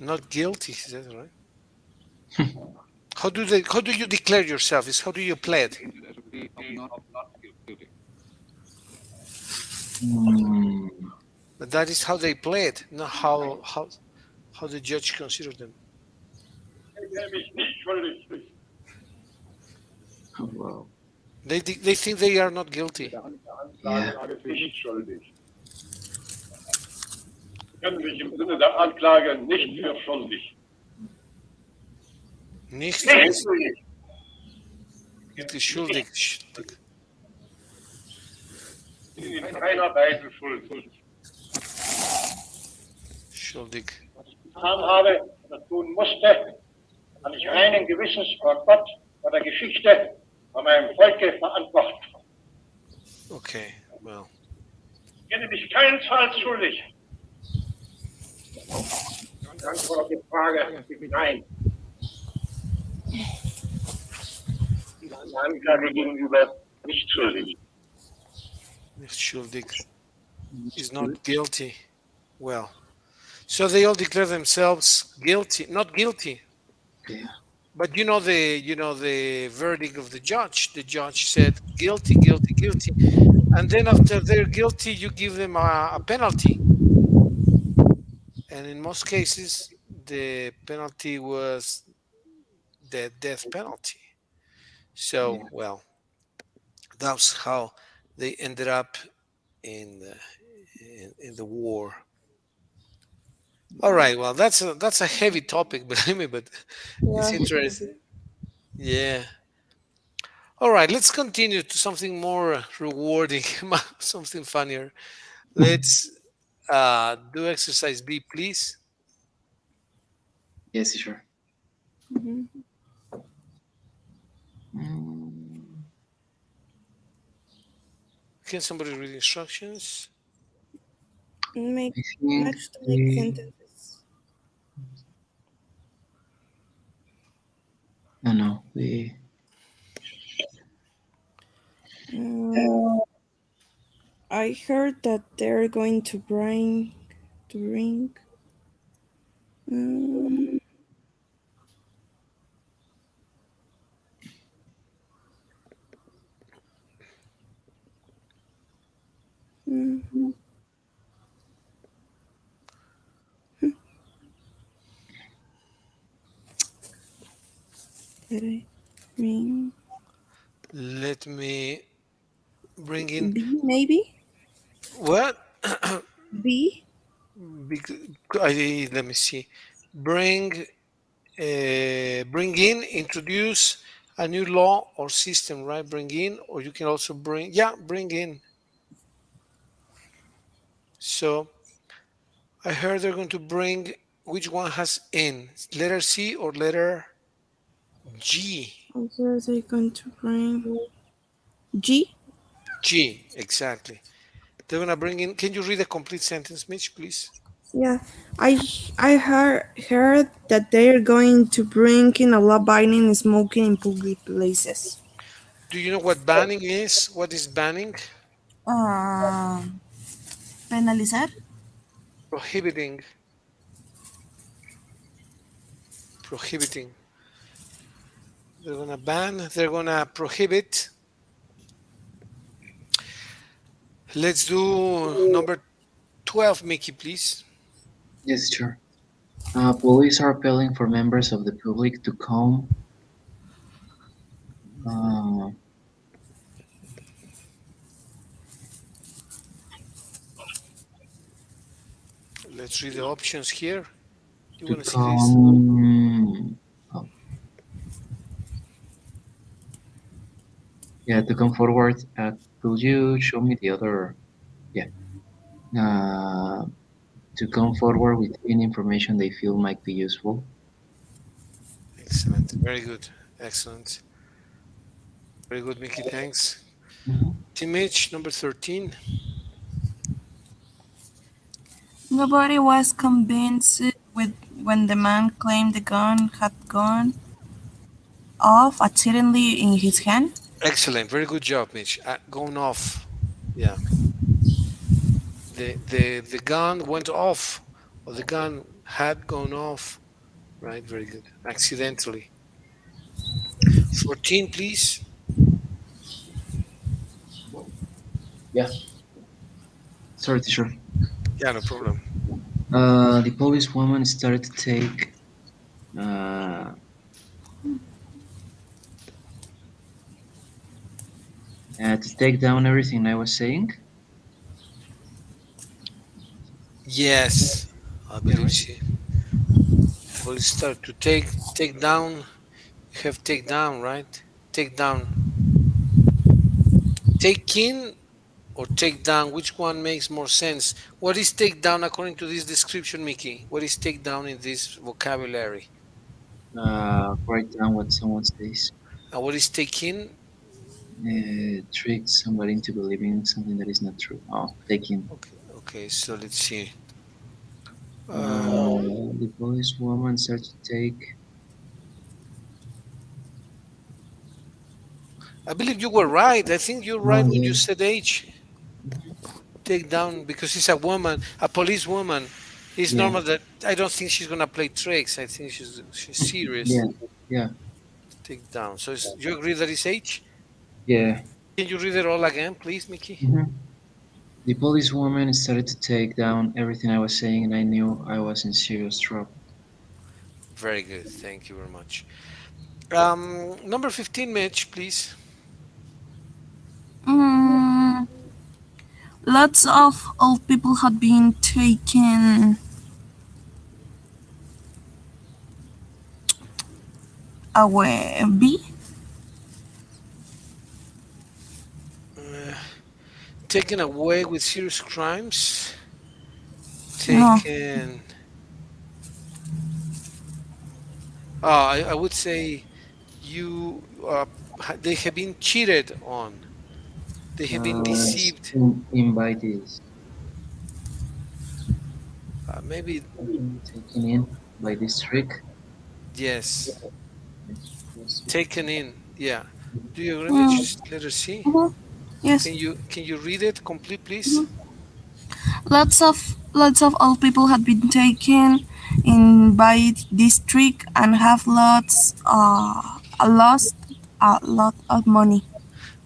Not guilty. Is that right? How do you declare yourself? Is how do you plead? Mm, But that is how they played, not how the judge considered them. Ich kenne mich nicht schuldig. oh, wow. They think they are not guilty. Anklage nicht schuldig. Ich kenne mich im Sinne der Anklage nicht für schuldig. Nicht Nicht schuldig. guilty, schuldig. Ich bin in keiner Weise schuldig. Schuldig. Was ich getan habe oder tun musste, kann ich reinen Gewissens vor Gott, vor der Geschichte, vor meinem Volke verantworten. Okay, well. Ich kenne mich keinesfalls schuldig. Die Antwort auf die Frage ist nein. Der Anklage gegenüber nicht schuldig. Nicht schuldig is not guilty. Well, so they all declare themselves guilty, not guilty. Yeah. But the verdict of the judge. The judge said guilty, guilty, guilty, and then after they're guilty, you give them a penalty. And in most cases, the penalty was the death penalty. So, well, that's how they ended up in the war. All right. Well, that's a heavy topic, believe me, but it's Yeah. interesting. Yeah. All right. Let's continue to something more rewarding, something funnier. Let's do exercise B, please. Yes, sure. Mhm. Mm, Can somebody read instructions? Make I think match to make we, sentences. we Um, I heard that they're going to bring. Um, mm, let I bring Let me bring in B maybe what? B. Let me see. Bring, bring in, introduce a new law or system, right? Bring in, or you can also bring, yeah, bring in. So I heard they're going to bring, which one has in? Letter C or letter G? Also, are they going to bring G? G, exactly. They're going to bring in, can you read the complete sentence, Mitch, please? Yeah, I I heard that they're going to bring in a law banning smoking in public places. Do you know what banning is? What is banning? Ah, penalizar. Prohibiting. Prohibiting. They're going to ban, they're going to prohibit. Let's do number 12, Mickey, please. yes, sure. Police are appealing for members of the public to come. Uh, Let's read the options here. You to want to see this? come. Oh, yeah, to come forward. Could you show me the other? Yeah. Uh, to come forward with any information they feel might be useful. Excellent. Very good. Excellent. Very good, Mickey. Thanks. Mhm. Team Mitch, number 13. Nobody was convinced with when the man claimed the gun had gone off accidentally in his hand. Excellent. Very good job, Mitch. Going off. Yeah. The gun went off, or the gun had gone off. Right. Very good. Accidentally. 14, please. Yeah. Sorry, teacher. Yeah, no problem. The policewoman started uh, to take down everything I was saying. Yes, I Yeah, believe right. she will start to take down. You have take down, right? Take down. Take in or take down. Which one makes more sense? What is take down according to this description, Mickey? What is take down in this vocabulary? Write down what someone says. And what is take in? Trick somebody into believing something that is not true. Oh, taking. Okay, okay. So let's see. The policewoman started to take. I believe you were right. I think you're right Oh, when you yeah. said H. Take down because she's a woman, a police woman. It's Yeah. normal that I don't think she's gonna play tricks. I think she's serious. Yeah. Yeah. Take down. So you agree that it's H? Yeah. Can you read it all again, please, Mickey? Mhm. The policewoman started to take down everything I was saying, and I knew I was in serious trouble. Very good. Thank you very much. Number 15, Mitch, please. Mm, lots of old people had been taken away. B. Uh, Taken away with serious crimes. No. Taken. I would say you. They have been cheated on. They have been deceived. In by this. Maybe Taken in by this trick. yes. Taken in. Yeah. Do you agree, Mm, Mitch? Letter C. mhm. Yes. Can you read it complete, please? Mhm. Lots of old people have been taken in by this trick and have lost a lot of money.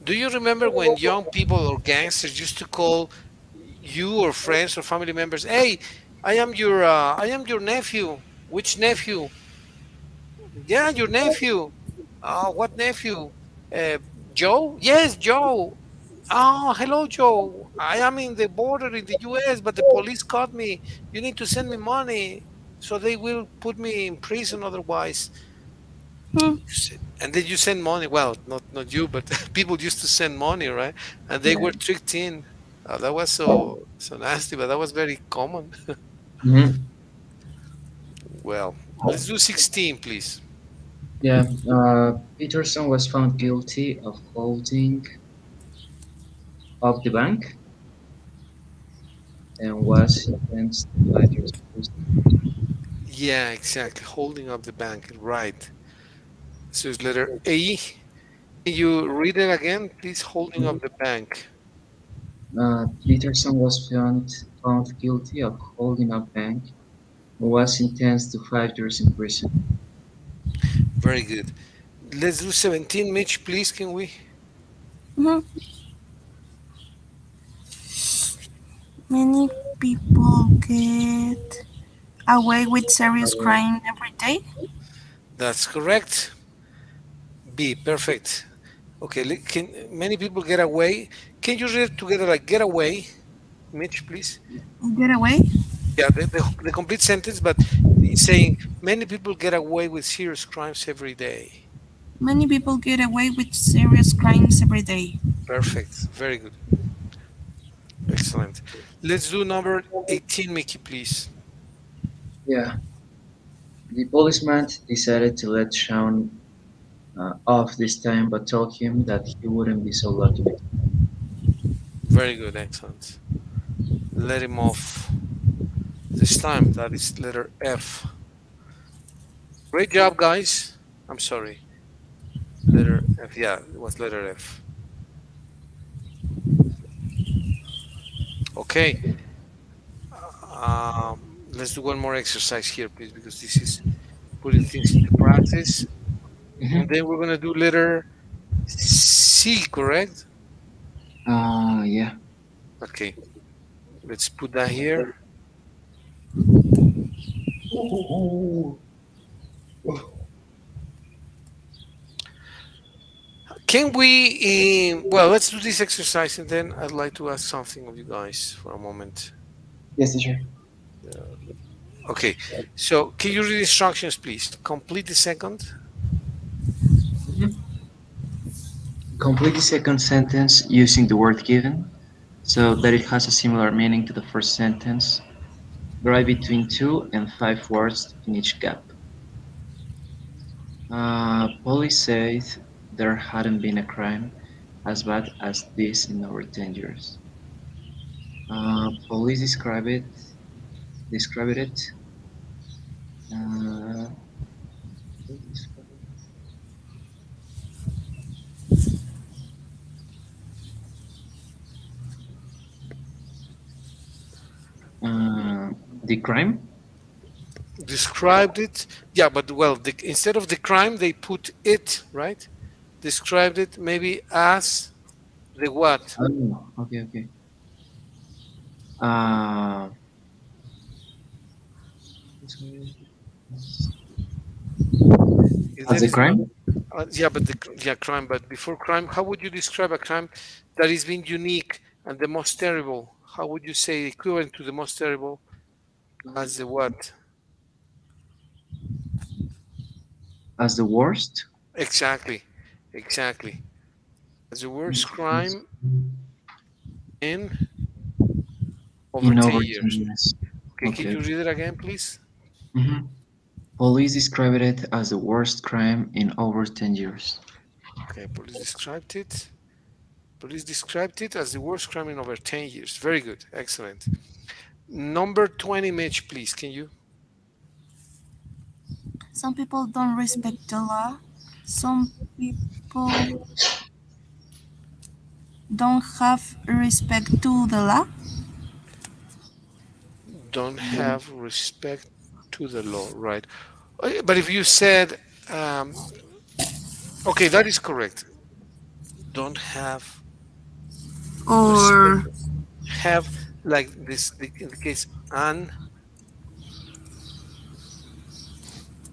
Do you remember when young people or gangsters used to call you or friends or family members, "Hey, I am your nephew." Which nephew? Yeah, your nephew. Oh, what nephew? Uh, Joe? Yes, Joe. Oh, hello, Joe. I am in the border in the U.S., but the police caught me. You need to send me money, so they will put me in prison otherwise. Hmm. And then you send money. Well, not you, but people used to send money, right? And they Yeah. were tricked in. That was so nasty, but that was very common. Hmm. Well, let's do 16, please. Yeah. Peterson was found guilty of holding up the bank and was sentenced to 5 years in prison. Yeah, exactly. Holding up the bank, right? So it's letter A. Can you read it again, please? Holding up Mhm. the bank. Peterson was found guilty of holding up bank and was sentenced to 5 years in prison. Very good. Let's do 17, Mitch, please. Can we? Mhm. Many people get away with serious crime every day. That's correct. B, perfect. Okay, can many people get away? Can you read it together like get away, Mitch, please? Get away. Yeah, the complete sentence, but it's saying many people get away with serious crimes every day. Many people get away with serious crimes every day. Perfect. Very good. Excellent. Let's do number 18, Mickey, please. Yeah, the policeman decided to let Sean off this time, but told him that he wouldn't be so lucky next time. Very good. Excellent. Let him off this time. That is letter F. Great job, guys. I'm sorry. Letter F. Yeah, it was letter F. Okay. Let's do one more exercise here, please, because this is putting things into practice. And Hmm. then we're going to do letter C, correct? Yeah. Okay. Let's put that here. Can we, well, let's do this exercise and then I'd like to ask something of you guys for a moment. Yes, teacher. Okay. So can you read instructions, please? Complete the second. Mhm. Complete the second sentence using the word given so that it has a similar meaning to the first sentence. Write between 2 and 5 words in each gap. Police said there hadn't been a crime as bad as this in over 10 years. Police described it. Uh, uh, the crime. Described it. Yeah, but well, instead of the crime, they put it, right? Described it maybe as the what? Oh, okay, okay. Uh, If as there the is no, crime? yeah, but yeah, crime. But before crime, how would you describe a crime that is being unique and the most terrible? How would you say equivalent to the most terrible as the what? As the worst? Exactly, exactly. As the worst crime in over In 10 over 10 years. years. Okay, can Okay. you read it again, please? Mhm. Police described it as the worst crime in over 10 years. Okay, police described it. Police described it as the worst crime in over 10 years. Very good, excellent. Number 20, Mitch, please. Can you? Some people don't respect the law. Some people don't have respect to the law. Don't have respect to the law, right? But if you said, um, okay, that is correct. Don't have respect. Or Have like this in the case an.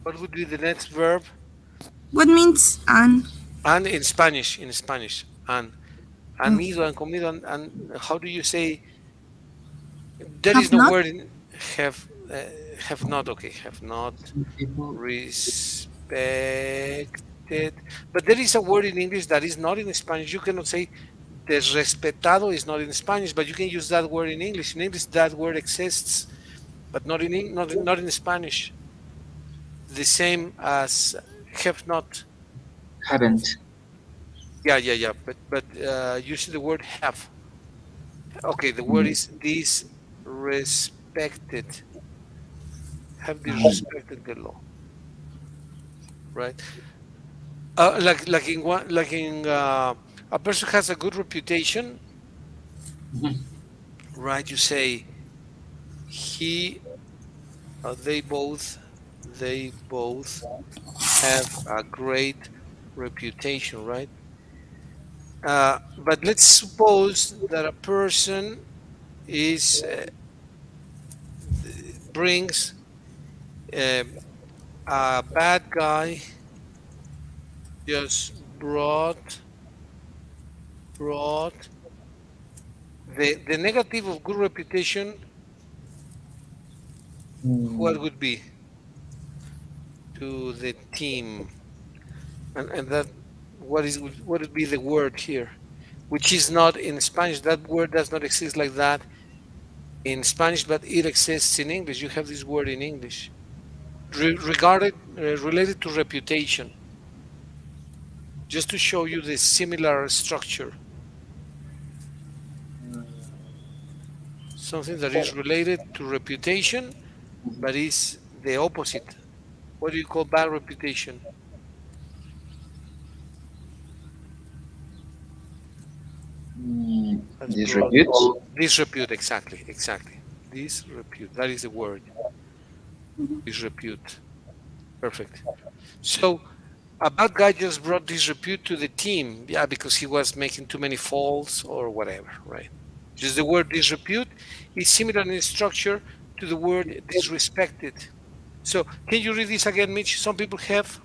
What would be the next verb? what means an? An in Spanish. In Spanish, an. Han Oh, ido, han comido, how do you say? There is have no not? word in have. Have not. Okay, have not Some people respected. But there is a word in English that is not in Spanish. You cannot say desrespetado is not in Spanish, but you can use that word in English. In English, that word exists, but not in Spanish. The same as have not. haven't. Yeah. But using the word have. Okay, the word is disrespected. Have disrespected the law, right? Like in a person has a good reputation, Mhm. right? You say he, they both have a great reputation, right? But let's suppose that a person is brings um, a bad guy just brought the negative of good reputation. What Mm, would be to the team, and that what would be the word here, which is not in Spanish. That word does not exist like that in Spanish, but it exists in English. You have this word in English regarded related to reputation, just to show you the similar structure. Something that is related to reputation, but is the opposite. What do you call bad reputation? Has brought disrepute. disrepute. Exactly. Disrepute. That is the word. Disrepute. Perfect. So a bad guy just brought disrepute to the team, yeah, because he was making too many faults or whatever, right? Just the word disrepute is similar in structure to the word disrespected. So can you read this again, Mitch? Some people have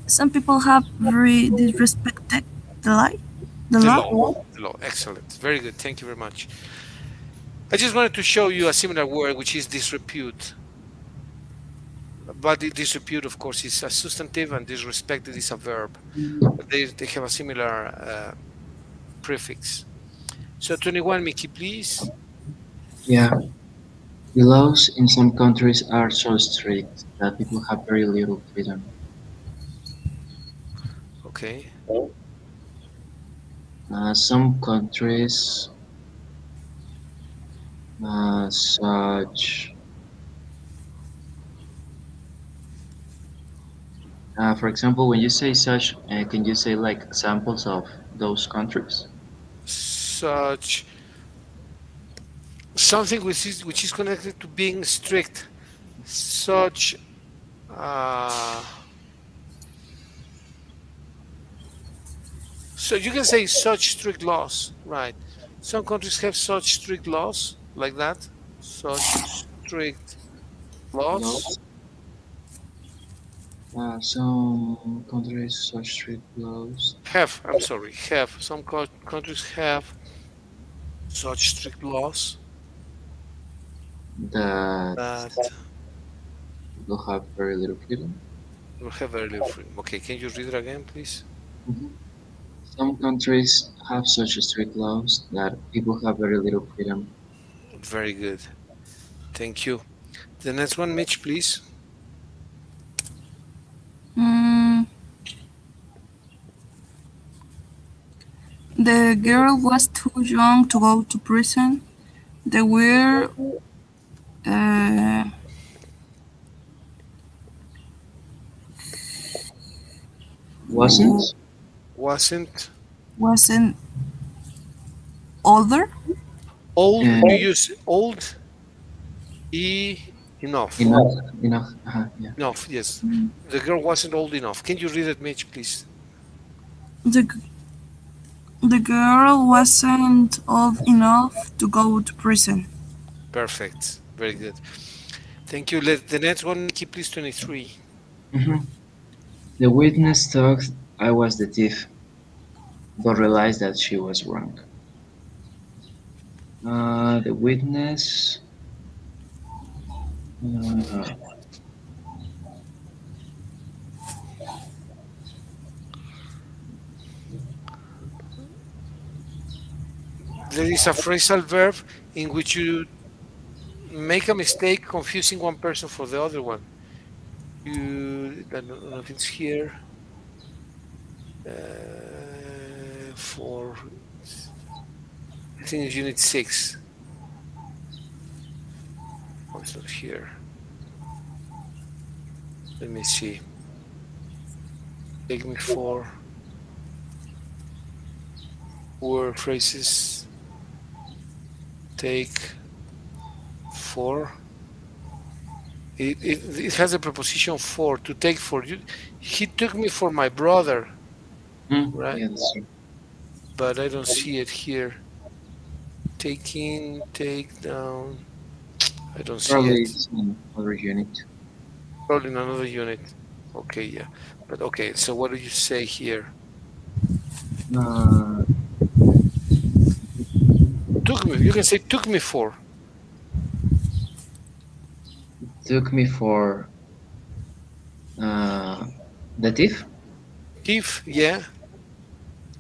Some people have disrespected the lie, the the law. law. The law. Excellent. Very good. Thank you very much. I just wanted to show you a similar word, which is disrepute. But the disrepute, of course, is a substantive, and disrespected is a verb. But they have a similar prefix. So 21, Mickey, please. Yeah, the laws in some countries are so strict that people have very little freedom. Okay. Some countries, such, for example, when you say such, can you say like examples of those countries? Such something which is connected to being strict. Such uh, so you can say such strict laws, right? Some countries have such strict laws like that. Such strict laws Laws. Some countries such strict laws have. I'm sorry. Have some countries have such strict laws that that people have very little freedom. will have very little freedom. Okay, can you read it again, please? Mhm. Some countries have such strict laws that people have very little freedom. Very good. Thank you. The next one, Mitch, please. Mm, the girl was too young to go to prison. They were uh, w- Wasn't Wasn't wasn't older. old. uh, You use old. E enough. enough. Yeah. Enough. Yes. The girl wasn't old enough. Can you read it, Mitch, please? The the girl wasn't old enough to go to prison. Perfect. Very good. Thank you. Let the next one, Mickey, please. 23. Mhm. The witness thought I was the thief, but realized that she was wrong. The witness. Uh, There is a phrasal verb in which you make a mistake confusing one person for the other one. I don't know if it's here. For I think it's unit 6. Oh, it's not here. Let me see. Take me for word phrases. Take for. It has a preposition for, to take for. You. He took me for my brother, right? yeah, that's true. But I don't see it here. Taking, take down. I don't see Probably it. it's in other unit. Probably in another unit. Okay, yeah. But okay, so what do you say here? Uh, Took me. You can say took me for. took me for uh, the thief, If, yeah.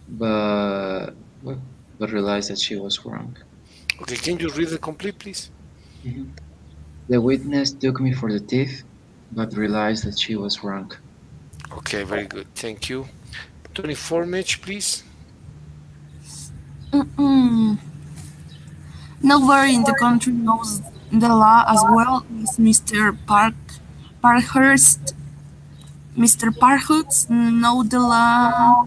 but but realized that she was wrong. Okay, can you read it complete, please? Mhm. The witness took me for the thief, but realized that she was wrong. Okay, very good. Thank you. 24, Mitch, please. Mm-mm. Nobody in the country knows the law as well as Mr. Parkhurst. Mr. Parkhurst know the law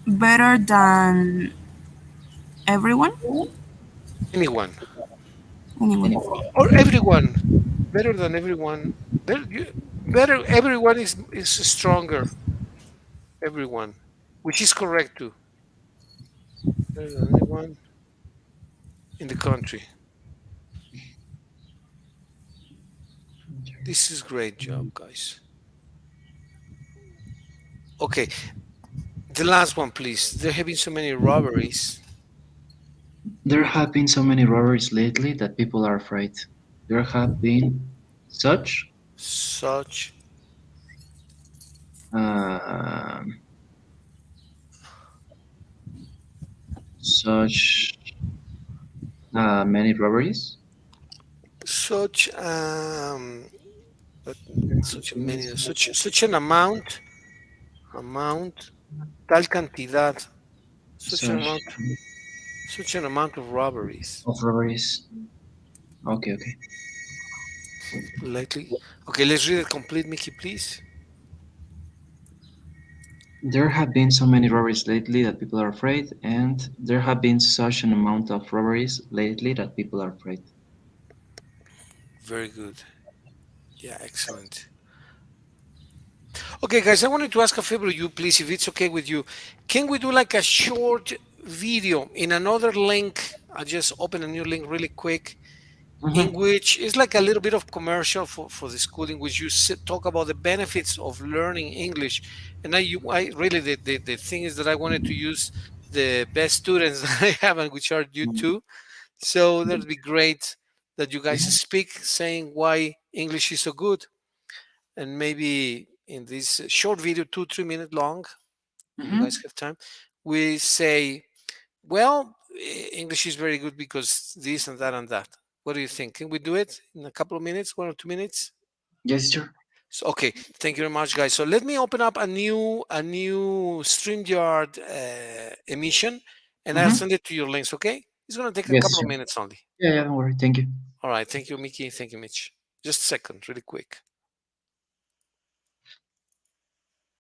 better than everyone. Anyone. Anyone. Anyway, Or everyone. Better than everyone. Better everyone is stronger. Everyone. Which is correct too. Better than anyone in the country. This is great job, guys. Okay, the last one, please. There have been so many robberies. there have been so many robberies lately that people are afraid. There have been such Such uh, such many robberies. such but such a many such an amount tal cantidad Such such an amount of robberies of robberies. Okay, okay. lately. Okay, let's read it complete, Mickey, please. There have been so many robberies lately that people are afraid, and there have been such an amount of robberies lately that people are afraid. Very good. Yeah, excellent. Okay, guys, I wanted to ask a favor of you, please, if it's okay with you. Can we do like a short video in another link? I'll just open a new link really quick, in Mm-hmm. which it's like a little bit of commercial for the school, in which you talk about the benefits of learning English. And I really, the thing is that I wanted to use the best students that I have, and which are you two. So that'd be great that you guys speak, saying why English is so good. And maybe in this short video, 2 3 minute long, if you guys Mm-hmm. have time, we say, well, English is very good because this and that and that. What do you think? Can we do it in a couple of minutes, 1 or 2 minutes? Yes, sure. So, okay, thank you very much, guys. So let me open up a new StreamYard emission, and I'll Mm-hmm. send it to your links. Okay, it's gonna take a Yes, couple of sure. minutes only. Yeah, yeah, don't worry. Thank you. All right, thank you, Mickey. Thank you, Mitch. Just a second, really quick.